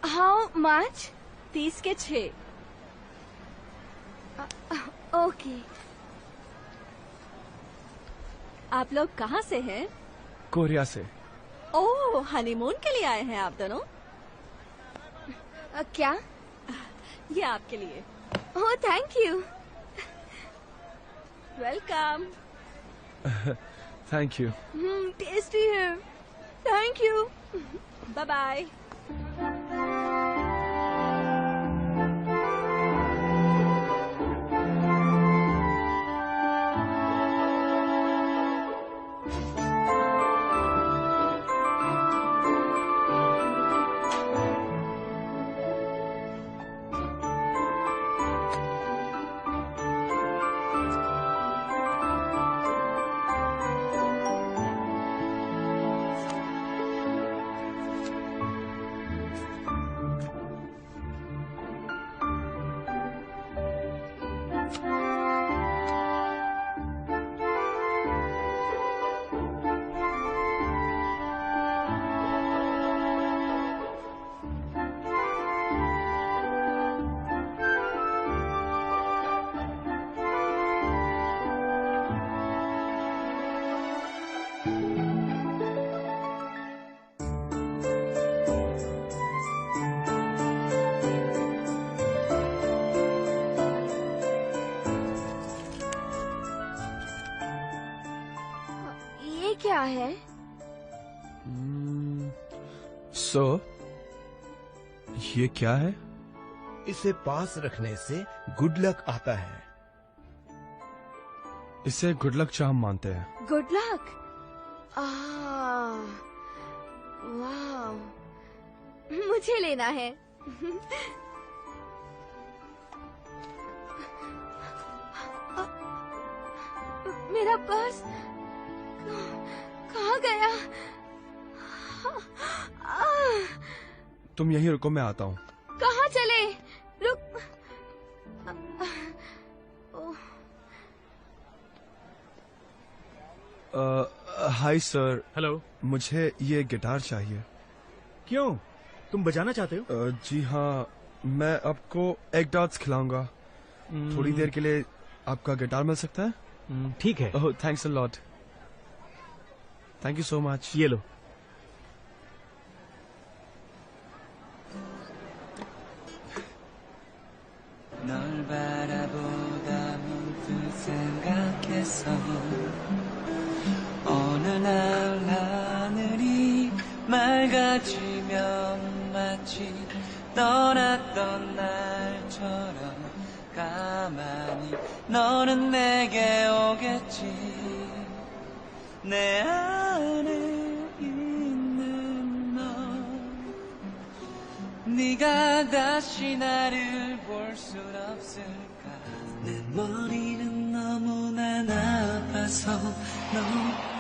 How much? 30 के 6। Okay. आप लोग कहाँ से हैं? कोरिया से। ओह, हनीमून के लिए आए हैं आप दोनों? क्या? ये आपके लिए। Oh thank you. Welcome. Thank you. Tasty है। Thank you. Bye bye. क्या है? ये क्या है? इसे पास रखने से गुड लक आता है। इसे गुड लक चार्म मानते हैं। Good luck? वाह, मुझे लेना है। मेरा पर्स कहाँ गया? तुम यहीं रुको, मैं आता हूँ। कहाँ चले? रुक। Hi sir. हेलो। मुझे ये गिटार चाहिए। क्यों, तुम बजाना चाहते हो? जी हाँ, मैं आपको एग डांस खिलाऊंगा। थोड़ी देर के लिए आपका गिटार मिल सकता है? ठीक है। ओह thanks a lot. Thank you so much. ये लो। 널 바라보다 문득 생각했어. 어느 날 하늘이 맑아지면 마치 떠났던 날처럼 가만히 너는 내게 오겠지. 내 안에 있는 너, 네가 다시 나를 볼 순 없을까. 내 머리는 너무나 나빠서 너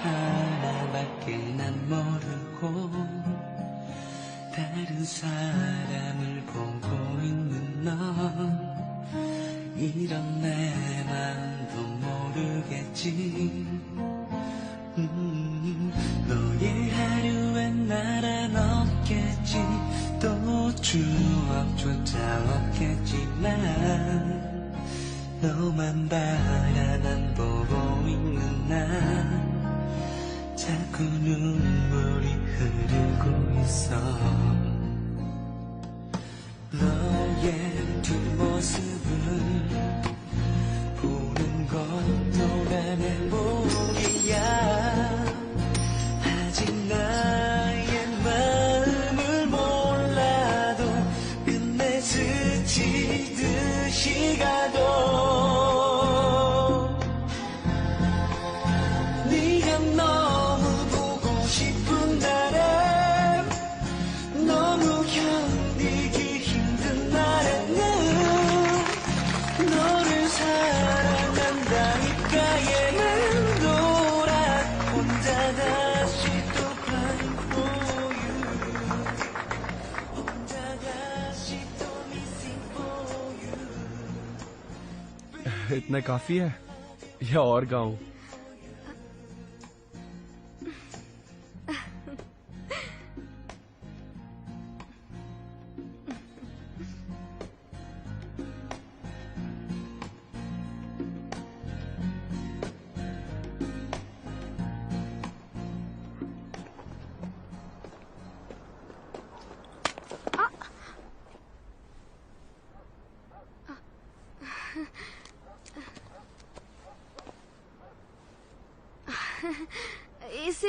하나밖에 난 모르고 다른 사람을 보고 있는 너, 이런 내 맘도 모르겠지. 너의 하루엔 날은 없겠지. 또 추억조차 없겠지만 너만 바라만 보고 있는 나, 자꾸 눈물이 흐르고 있어. 너의 뒷모습을 보는 것도 난 행복이야. 아직 나의 마음을 몰라도 끝내 스치듯이 가도 네가 너무 보고 싶은 날에, 너무 견디기 힘든 날에는 너를 사랑한다니까. 얘는 돌아 혼자 다시 또 crying for you, 혼자 다시 또 missing for you. इतना काफी है या और गाऊं?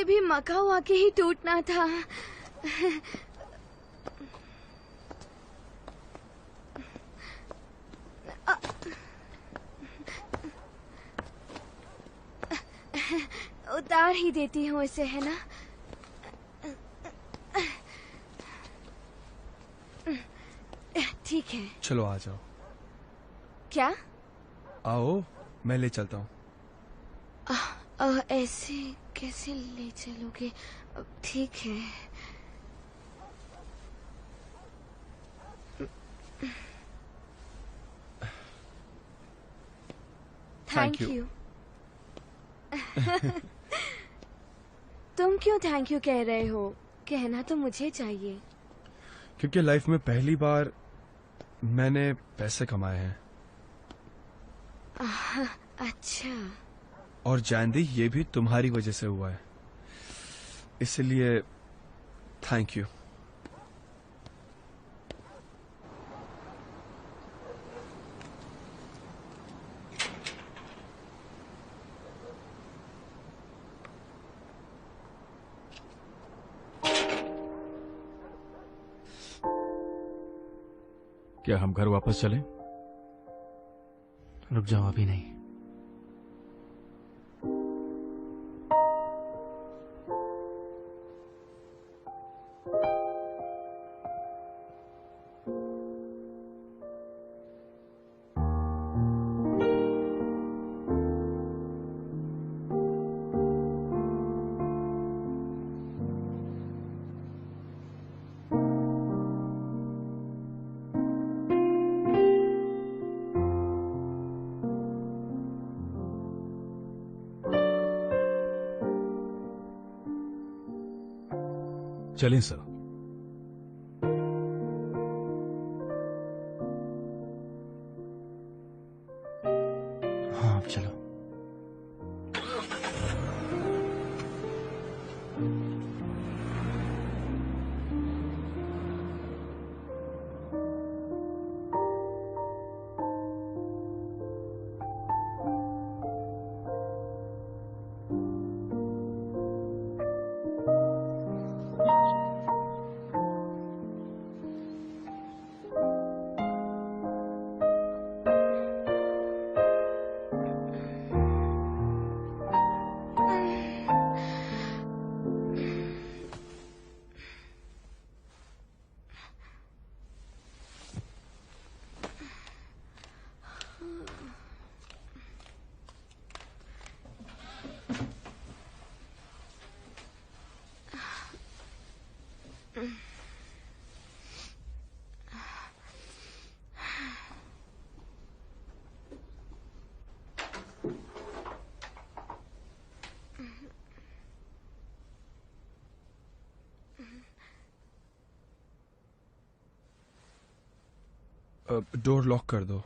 भी मकाऊ आके ही टूटना था। उतार ही देती हूँ इसे, है ना? ठीक है। चलो आ जाओ। क्या? आओ, मैं ले चलता हूँ। ऐसे कैसे ले चलोगे? ठीक है। Thank thank you. यू। तुम क्यों थैंक यू कह रहे हो? कहना तो मुझे चाहिए। क्योंकि लाइफ में पहली बार मैंने पैसे कमाए हैं। अच्छा। और जानदी, ये भी तुम्हारी वजह से हुआ है, इसलिए थैंक यू। क्या हम घर वापस चलें? रुक जाओ, अभी नहीं। चलें सर। हाँ, अब चलो। डोर लॉक कर दो।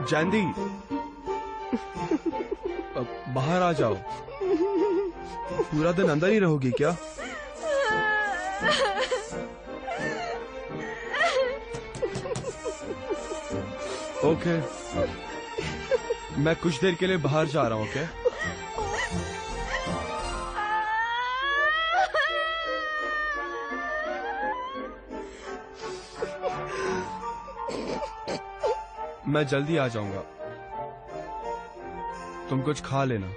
जानदी, बाहर आ जाओ। पूरा दिन अंदर ही रहोगी क्या? ओके, मैं कुछ देर के लिए बाहर जा रहा हूँ। ओके? मैं जल्दी आ जाऊंगा, तुम कुछ खा लेना।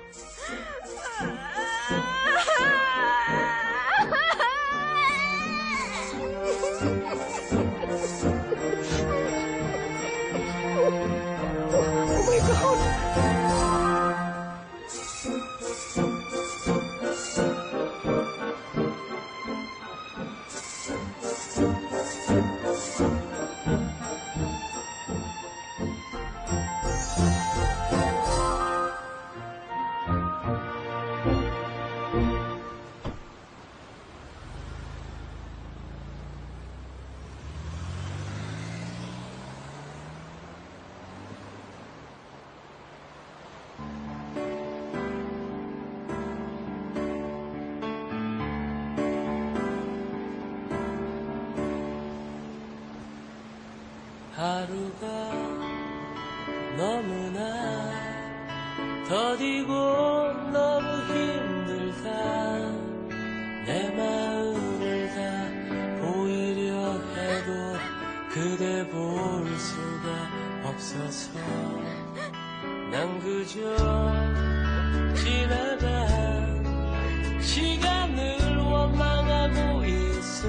하루가 너무나 더디고 너무 힘들다 내 마음을 다 보이려 해도 그대 볼 수가 없어서 난 그저 지나간 시간을 원망하고 있어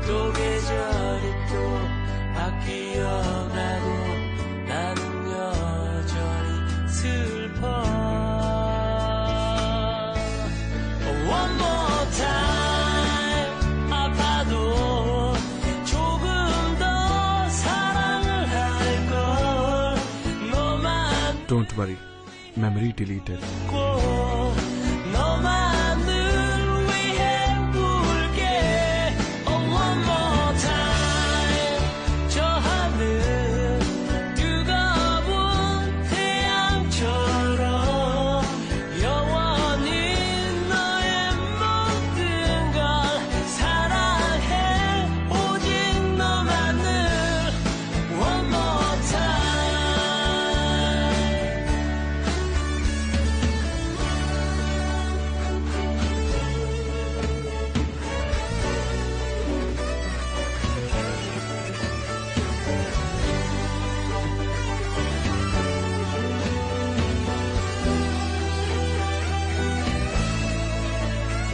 또 계절이 또 바뀌어가도 나는 여전히 슬퍼 One more time 아파도 조금 더 사랑을 할걸 너만 Don't worry, memory deleted. 꼭 너만을 위해 울게 Oh one more time 저 하늘 뜨거운 태양처럼 영원히 너의 모든 걸 사랑해 오직 너만을 One more time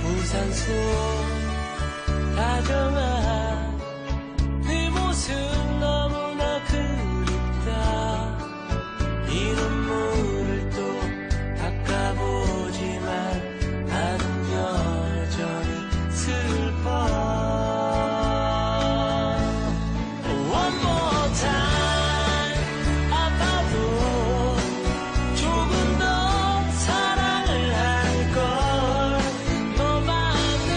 부산 속 다정한 네 모습 너무나 그립다 이 눈물을 또 닦아보지만 나는 여전히 슬퍼 One more time 아파도 조금 더 사랑을 할걸 너만을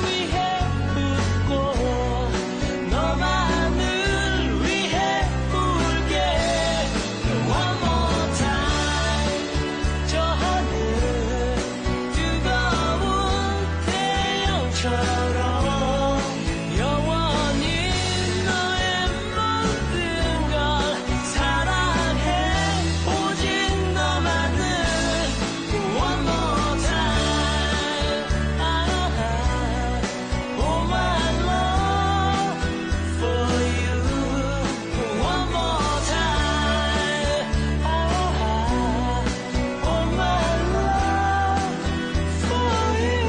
위해 웃고 너만을 위해 울게 One more time 저 하늘 뜨거운 태양처럼 영원히 너의 모든 걸 사랑해 오직 너만을 One more time Oh my love for you One more time Oh my love for you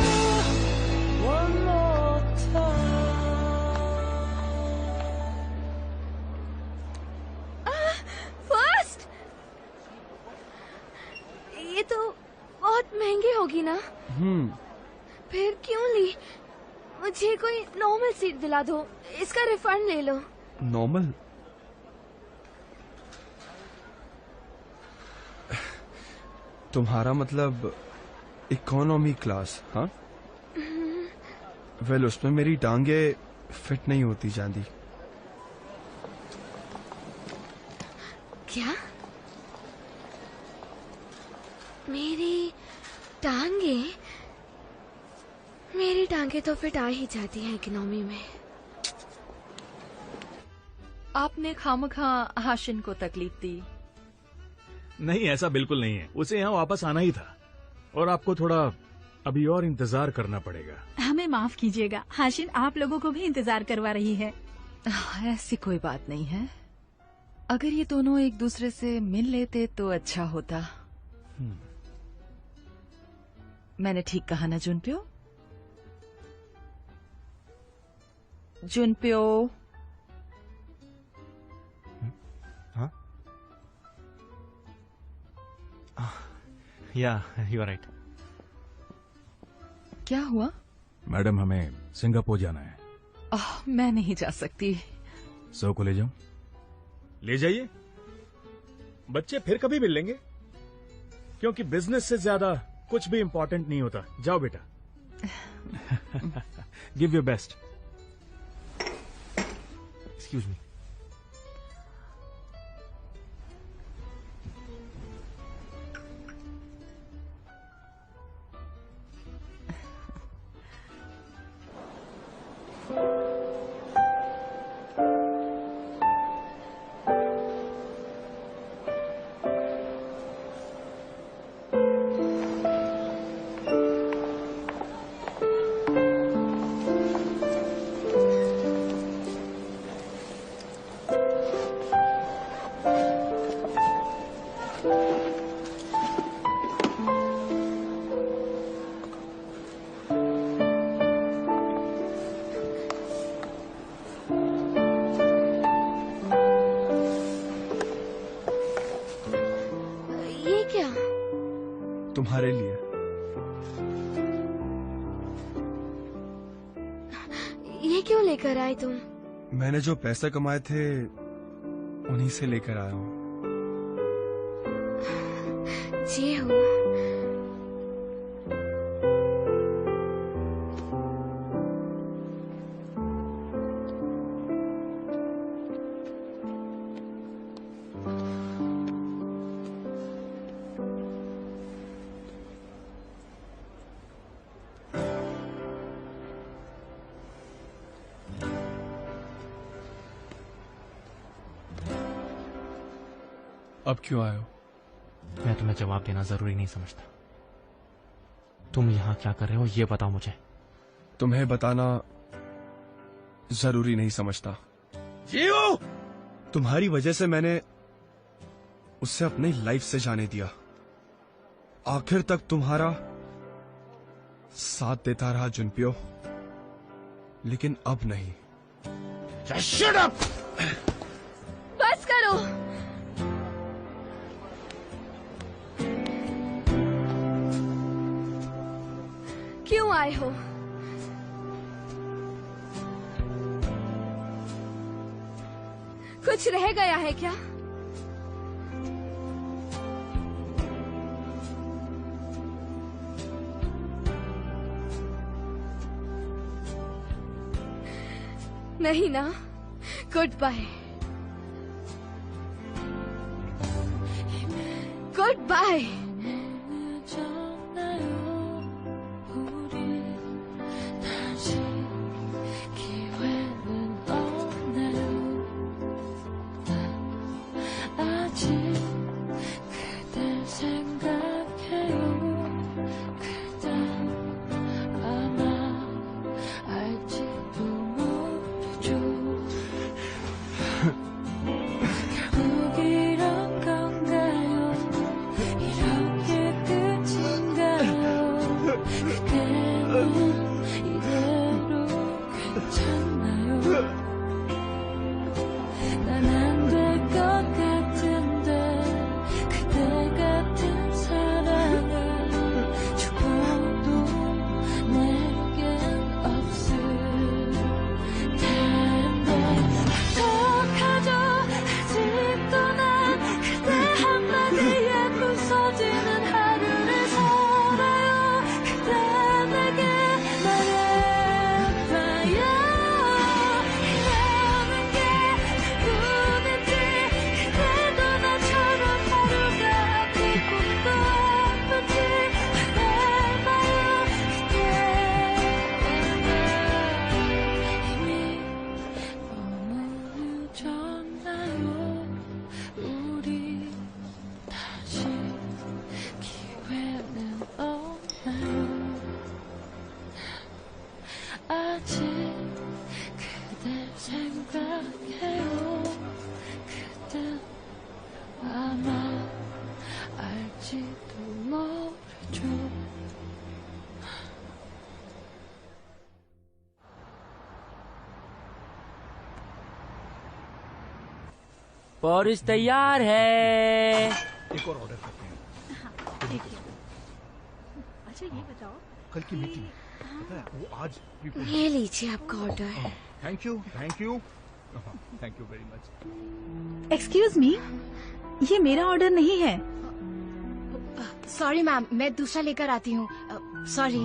One more time first ये तो बहुत महंगी होगी ना फिर क्यों ली मुझे कोई नॉर्मल सीट दिला दो इसका रिफंड ले लो नॉर्मल? तुम्हारा मतलब इकोनॉमी क्लास? हाँ वेल उसमें मेरी टांगे फिट नहीं होती चांदी। क्या मेरी टांगे तो फिट आ ही जाती हैं इकोनॉमी में। आपने खामखा हाशिन को तकलीफ दी। नहीं, ऐसा बिल्कुल नहीं है। उसे यहाँ वापस आना ही था और आपको थोड़ा अभी और इंतजार करना पड़ेगा। हमें माफ कीजिएगा, हाशिन आप लोगों को भी इंतजार करवा रही है। ऐसी कोई बात नहीं है। अगर ये दोनों एक दूसरे से मिल लेते तो अच्छा होता। मैंने ठीक कहा ना जुनप्यो? जुनप्यो, हाँ? या यू आर राइट। क्या हुआ? मैडम, हमें सिंगापुर जाना है। मैं नहीं जा सकती। सो को ले जाऊं? ले जाइए, बच्चे फिर कभी मिल लेंगे, क्योंकि बिजनेस से ज्यादा कुछ भी इंपॉर्टेंट नहीं होता। जाओ बेटा। Give your best. Excuse me. ये क्यों लेकर आए तुम? मैंने जो पैसे कमाए थे उन्हीं से लेकर आया हूँ। जी हूँ। अब क्यों आए हो? मैं तुम्हें जवाब देना जरूरी नहीं समझता। तुम यहाँ क्या कर रहे हो ये बताओ मुझे। तुम्हें बताना जरूरी नहीं समझता। जियो! तुम्हारी वजह से मैंने उससे अपनी लाइफ से जाने दिया। आखिर तक तुम्हारा साथ देता रहा जुनपियो, लेकिन अब नहीं। Shut up! बस करो। क्यों आए हो? कुछ रह गया है क्या? नहीं ना? Good bye. Good bye. Boris तैयार है। एक और ऑर्डर करते हैं। अच्छा ये बताओ, कल की मीटिंग पता है वो आज ये लीजिए आपका order. Thank you thank you thank you very much. Excuse me, ये मेरा ऑर्डर नहीं है। सॉरी मैम, मैं दूसरा लेकर आती हूँ। Sorry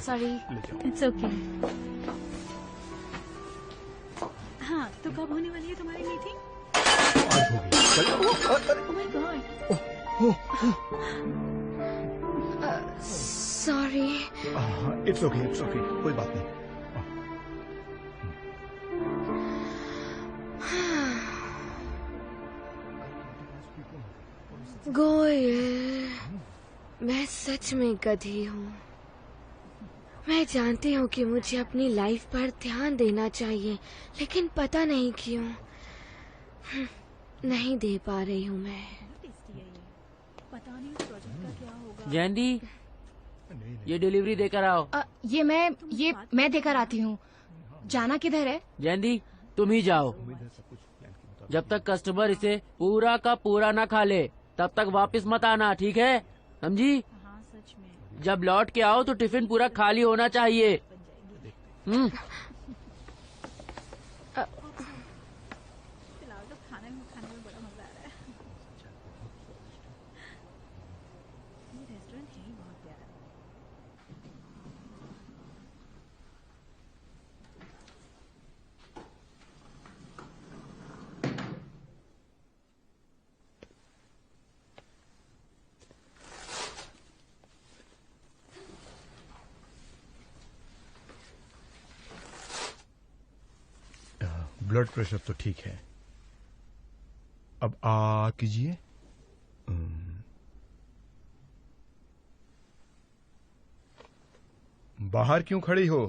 sorry. It's okay. हाँ, तो कब होने वाली है तुम्हारी मीटिंग? आज होगी। Oh my God. Sorry. It's okay कोई बात नहीं। गोयल, मैं सच में गधी हूँ। मैं जानती हूँ कि मुझे अपनी लाइफ पर ध्यान देना चाहिए, लेकिन पता नहीं क्यों नहीं दे पा रही हूँ मैं। पता नहीं प्रोजेक्ट का क्या होगा। जयंती, ये डिलीवरी देकर आओ। ये मैं देकर आती हूँ। जाना किधर है? जयंती, तुम ही जाओ। जब तक कस्टमर इसे पूरा का पूरा ना खा ले तब तक वापस मत आना, ठीक है? समझी? जब लौट के आओ तो टिफिन पूरा खाली होना चाहिए। ब्लड प्रेशर तो ठीक है। अब आ कीजिए। बाहर क्यों खड़ी हो?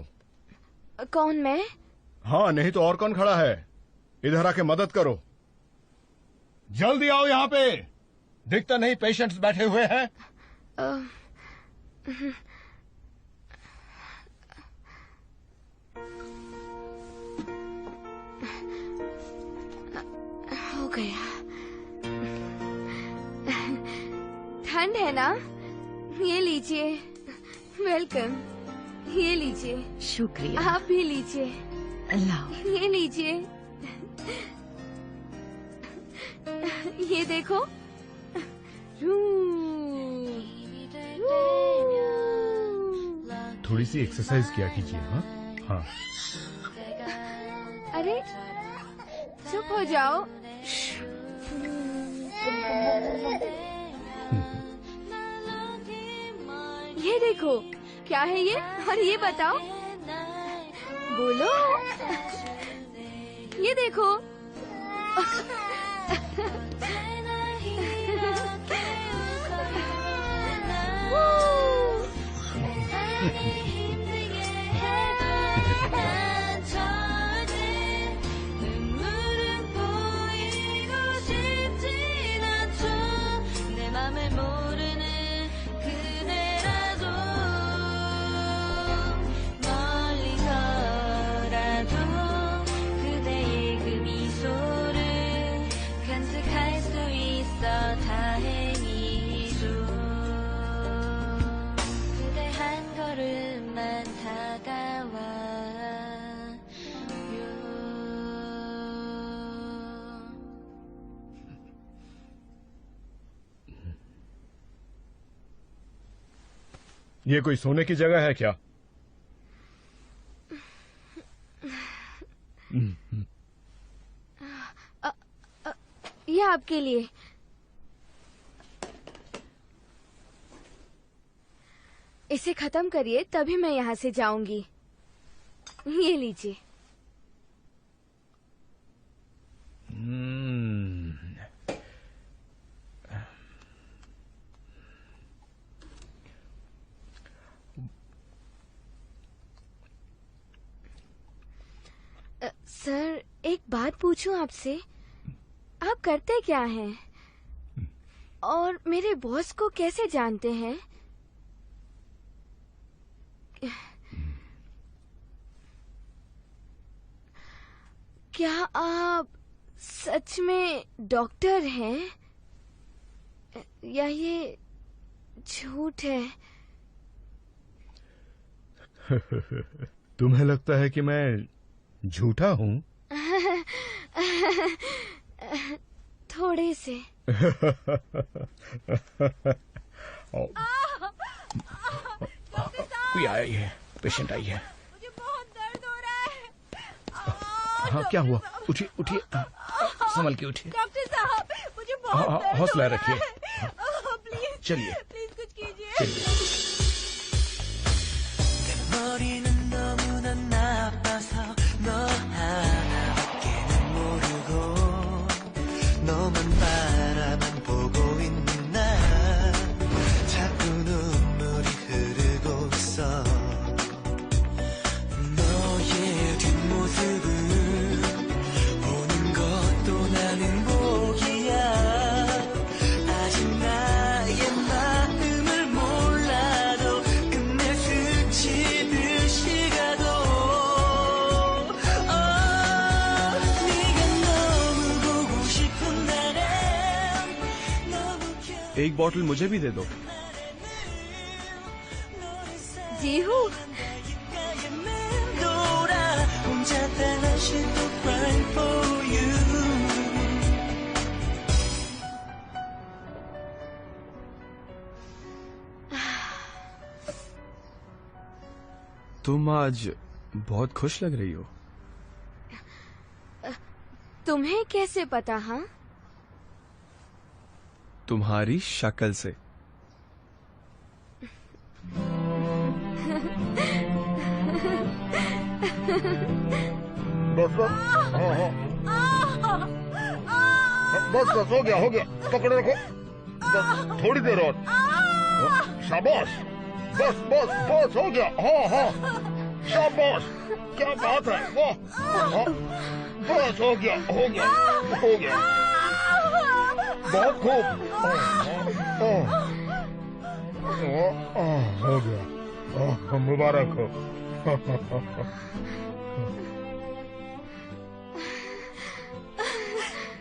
कौन, मैं? हाँ, नहीं तो और कौन खड़ा है? इधर आके मदद करो। जल्दी आओ यहाँ पे। दिखता नहीं पेशेंट्स बैठे हुए हैं। हो गया। ठंड है ना? ये लीजिए। वेलकम। ये लीजिए। शुक्रिया। आप भी लीजिए। लाओ। ये लीजिए। ये देखो। थोड़ी सी एक्सरसाइज किया कीजिए। हाँ हाँ। अरे चुप हो जाओ। ये देखो, क्या है ये? और ये बताओ, बोलो। ये देखो। ये कोई सोने की जगह है क्या? ये आपके लिए। इसे खत्म करिए, तभी मैं यहाँ से जाऊंगी। ये लीजिए। सर, एक बात पूछूं आपसे? आप करते क्या हैं? और मेरे बॉस को कैसे जानते हैं? क्या आप सच में डॉक्टर हैं? या ये झूठ है? तुम्हें लगता है कि मैं झूठा हूँ? थोड़े से। कोई आई है, पेशेंट आई है। मुझे बहुत दर्द हो रहा है। हाँ, क्या हुआ? उठिए उठिए, संभल के उठिए। डॉक्टर साहब, मुझे बहुत दर्द हौसला हो रहा रखिए। है। प्लीज चलिए प्लीज कुछ कीजिए। 머리는 너무나 나빠서 너 하나밖에는 모르고 너만 바라만 보고 있는 나 자꾸 눈물이 흐르고 있어 너의 뒷모습을 보는 것도 나는 복이야 아직 나의 마음을 몰라도 끝내 스치듯이 가도 네가 너무 보고 싶은 날엔 너무 एक बॉटल मुझे भी दे दो। जीहू, 혼자 다시 또 crying for you. तुम आज बहुत खुश लग रही हो। तुम्हें कैसे पता? हाँ, तुम्हारी शक्ल से। बस बस, हाँ बस बस, हो गया पकड़े रखो, बस थोड़ी देर और। शाबाश, बस बस बस, हो गया। हाँ शाबाश, क्या बात है, वाह। बस हो गया बहुत खूब। हो गया, मुबारक हो।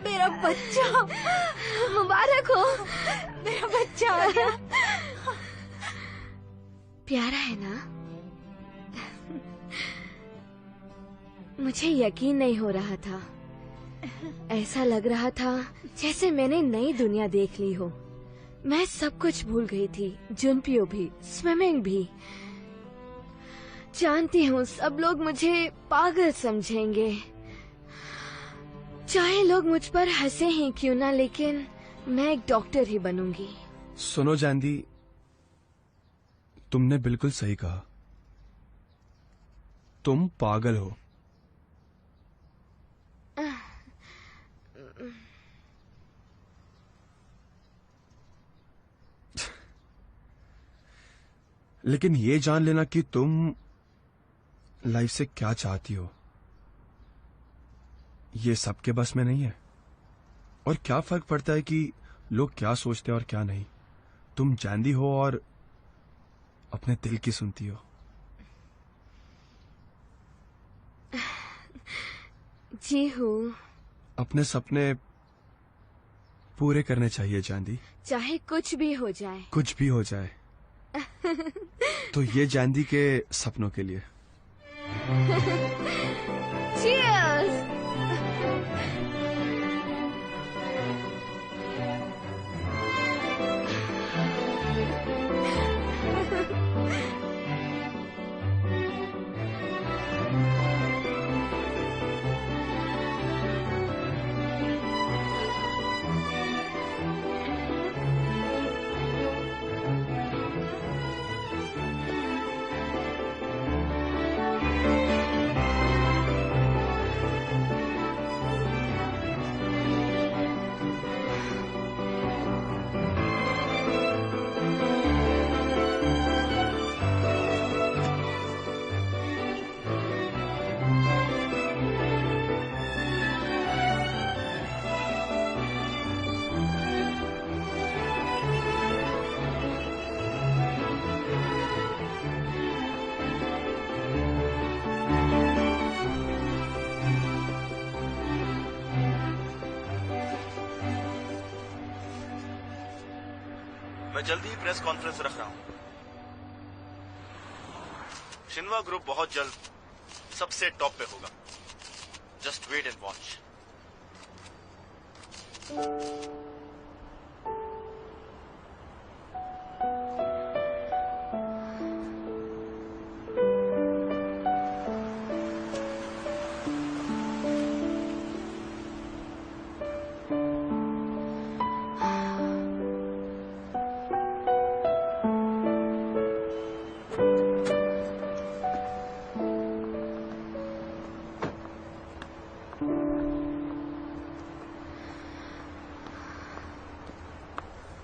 मेरा बच्चा, मुबारक हो, मेरा बच्चा आ गया। प्यारा है ना? मुझे यकीन नहीं हो रहा था। ऐसा लग रहा था जैसे मैंने नई दुनिया देख ली हो। मैं सब कुछ भूल गई थी, जुनपियो भी, स्विमिंग भी। जानती हूँ सब लोग मुझे पागल समझेंगे, चाहे लोग मुझ पर हंसे ही क्यों ना, लेकिन मैं एक डॉक्टर ही बनूंगी। सुनो जैंदी, तुमने बिल्कुल सही कहा। तुम पागल हो। लेकिन ये जान लेना कि तुम लाइफ से क्या चाहती हो, ये सबके बस में नहीं है। और क्या फर्क पड़ता है कि लोग क्या सोचते हैं और क्या नहीं। तुम जैंदी हो और अपने दिल की सुनती हो। जी हूँ। अपने सपने पूरे करने चाहिए जैंदी, चाहे कुछ भी हो जाए। कुछ भी हो जाए। तो ये जैंदी के सपनों के लिए। Cheers! मैं जल्दी ही प्रेस कॉन्फ्रेंस रख रहा हूं। शिन्वा ग्रुप बहुत जल्द सबसे टॉप पे होगा। Just wait and watch.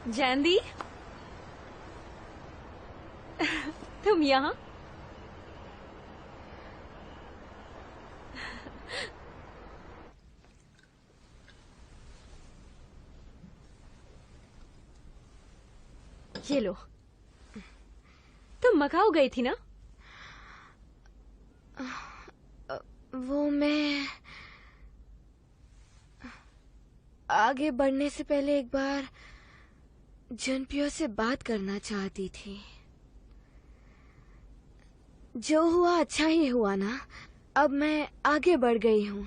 जैंदी, तुम यहाँ? ये लो। तुम मकाऊ गई थी ना? वो मैं आगे बढ़ने से पहले एक बार जुनपियो से बात करना चाहती थी। जो हुआ अच्छा ही हुआ ना। अब मैं आगे बढ़ गई हूँ।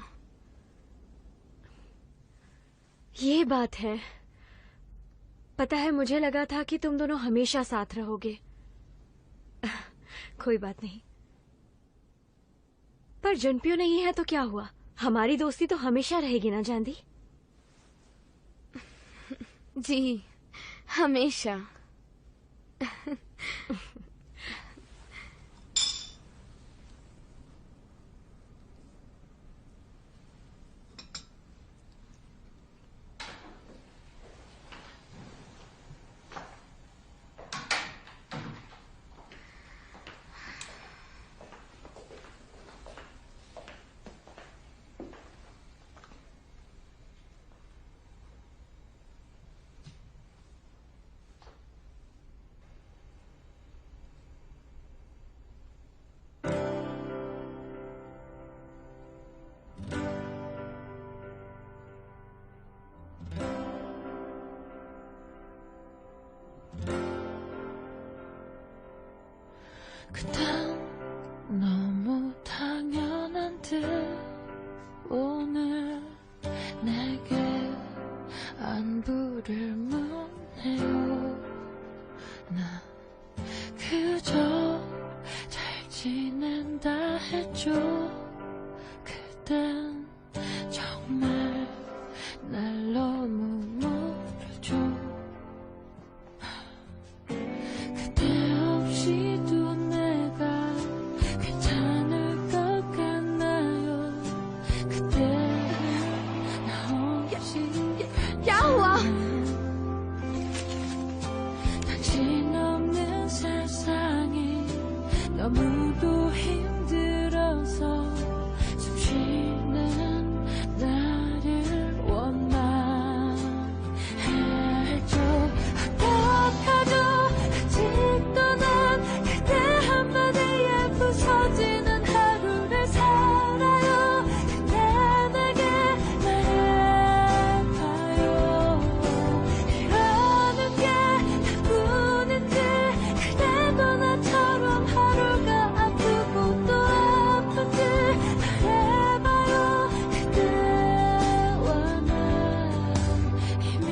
ये बात है। पता है, मुझे लगा था कि तुम दोनों हमेशा साथ रहोगे। कोई बात नहीं। पर जुनप्यो नहीं है तो क्या हुआ? हमारी दोस्ती तो हमेशा रहेगी ना जानदी? जी, हमेशा। 그땐 너무 당연한 듯 오늘 내게 안부를 묻네요. 나 그저 잘 지낸다 했죠. 그땐 정말 날 너무 모르죠. 그대 없이도 내가 괜찮을 것 같나요? 그대는 나 없이 क्या हुआ? 당신 없는 세상이 너무도 힘들어서 숨 쉬는 나를 원망했죠. 어떡하죠? 아직도 난 그대 한마디에 부서지는 하루를 살아요. 그대 내게 말해봐요. 이러는 게 나뿐인지 그대도 나처럼 하루가 아프고 또 아픈지 말해봐요. 그대와 난 이미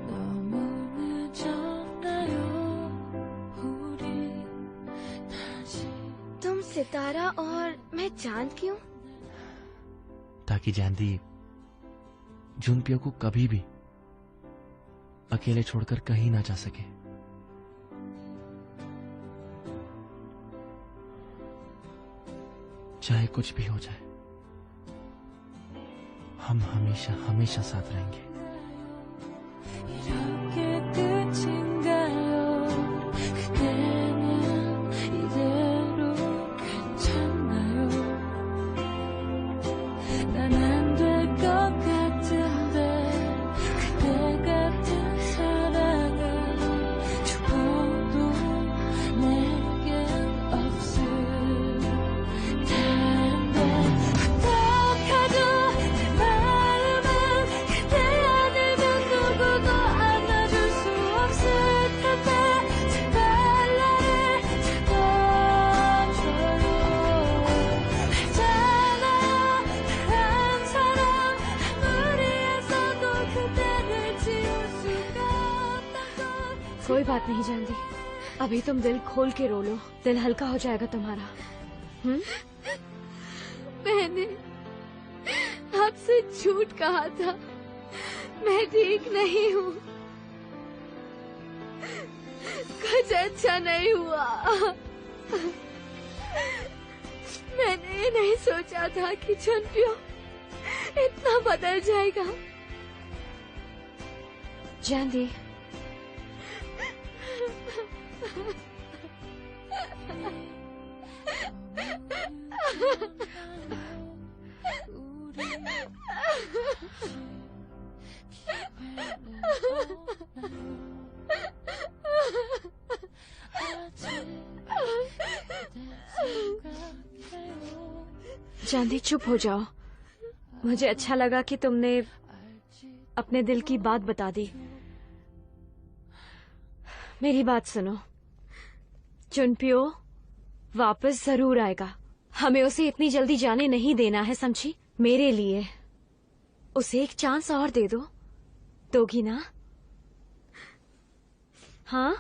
너무 늦었나요? 우리 다시 तुम सितारा और मैं चांद क्यों? ताकि जैंदी जुनपियो को कभी भी अकेले छोड़कर कहीं ना जा सके। चाहे कुछ भी हो जाए, हम हमेशा हमेशा साथ रहेंगे। 이렇게 끝인가요? 그대는 이대로 괜찮나요? 난 안 될 것 같은데 그대 같은 사랑은 죽어도 내겐 없을 텐데 어떡하죠? 내 마음은 그대 아니면 누구도 안아줄 수 없을 텐데 제발 나를 잡아줘요. 알잖아요, 다른 사람 아무리 애써도 그대를 지울 수가 없다고. कोई बात नहीं जानदी। अभी तुम दिल खोल के रो लो, दिल हल्का हो जाएगा तुम्हारा। मैंने आपसे झूठ कहा था। मैं ठीक नहीं हूँ। कुछ अच्छा नहीं हुआ। मैंने ये नहीं सोचा था कि जुनप्यो इतना बदल जाएगा। जानदी, जानदी चुप हो जाओ। मुझे अच्छा लगा कि तुमने अपने दिल की बात बता दी। मेरी बात सुनो, जुनप्यो वापस जरूर आएगा। हमें उसे इतनी जल्दी जाने नहीं देना है, समझी? मेरे लिए उसे एक चांस और दे दो। दोगी ना? हाँ?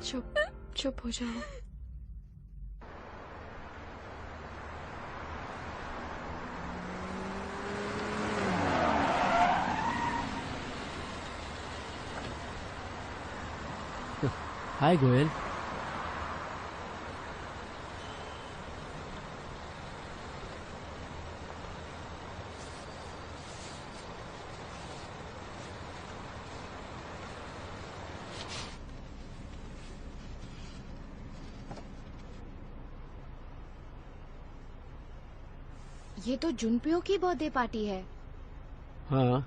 चुप चुप हो जाओ। हाय गोयल। ये तो जुनपियो की बर्थडे पार्टी है। हाँ।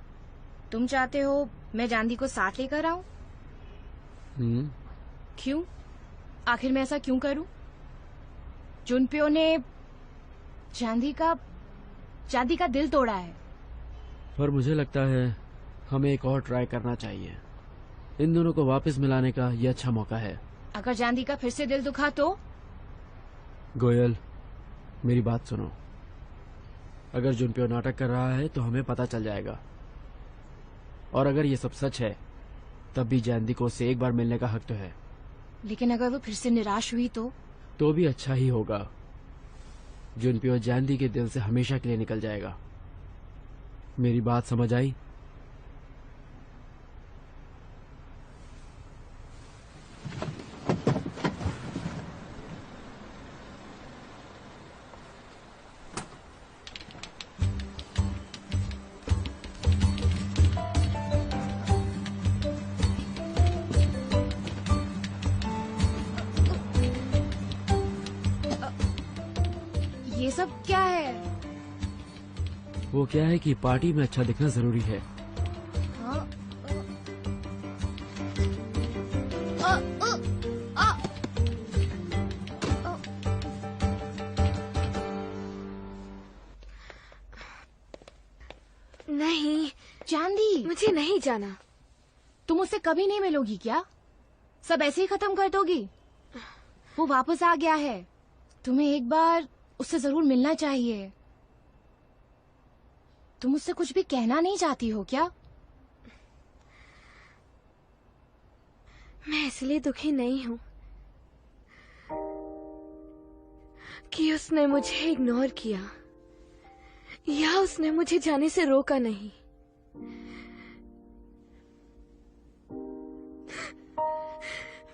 तुम चाहते हो मैं जांदी को साथ लेकर आऊं? क्यों? आखिर मैं ऐसा क्यों करूं? जुनपियो ने चांदी का दिल तोड़ा है। पर मुझे लगता है हमें एक और ट्राई करना चाहिए। इन दोनों को वापस मिलाने का ये अच्छा मौका है। अगर चांदी का फिर से दिल दुखा तो? गोयल, मेरी बात सुनो। अगर जुनपियो नाटक कर रहा है तो हमें पता चल जाएगा, और अगर ये सब सच है तब भी जैंदी को उससे एक बार मिलने का हक तो है। लेकिन अगर वो फिर से निराश हुई तो भी अच्छा ही होगा। जुनपियो जैंदी के दिल से हमेशा के लिए निकल जाएगा। मेरी बात समझ आई? ये सब क्या है? वो क्या है कि पार्टी में अच्छा दिखना जरूरी है। नहीं चांदी, मुझे नहीं जाना। तुम उससे कभी नहीं मिलोगी क्या? सब ऐसे ही खत्म कर दोगी? वो वापस आ गया है, तुम्हें एक बार उससे जरूर मिलना चाहिए। तुम उससे कुछ भी कहना नहीं चाहती हो क्या? मैं इसलिए दुखी नहीं हूँ कि उसने मुझे इग्नोर किया या उसने मुझे जाने से रोका नहीं।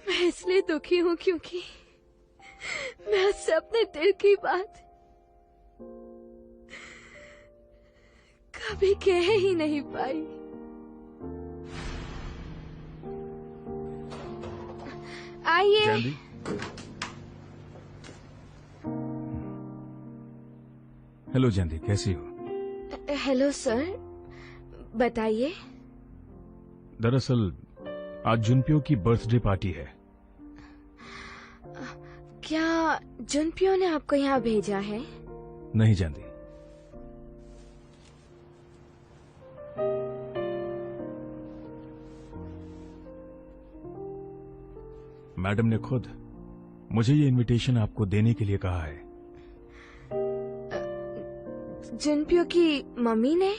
मैं इसलिए दुखी हूँ क्योंकि मैं उससे अपने दिल की बात कभी कह ही नहीं पाई। आइए। हेलो जैंदी, कैसी हो? हेलो सर, बताइए। दरअसल आज जुनपियो की बर्थडे पार्टी है। क्या जुनपियो ने आपको यहाँ भेजा है? नहीं जैंदी, मैडम ने खुद मुझे ये इनविटेशन आपको देने के लिए कहा है। जुनपियो की मम्मी ने?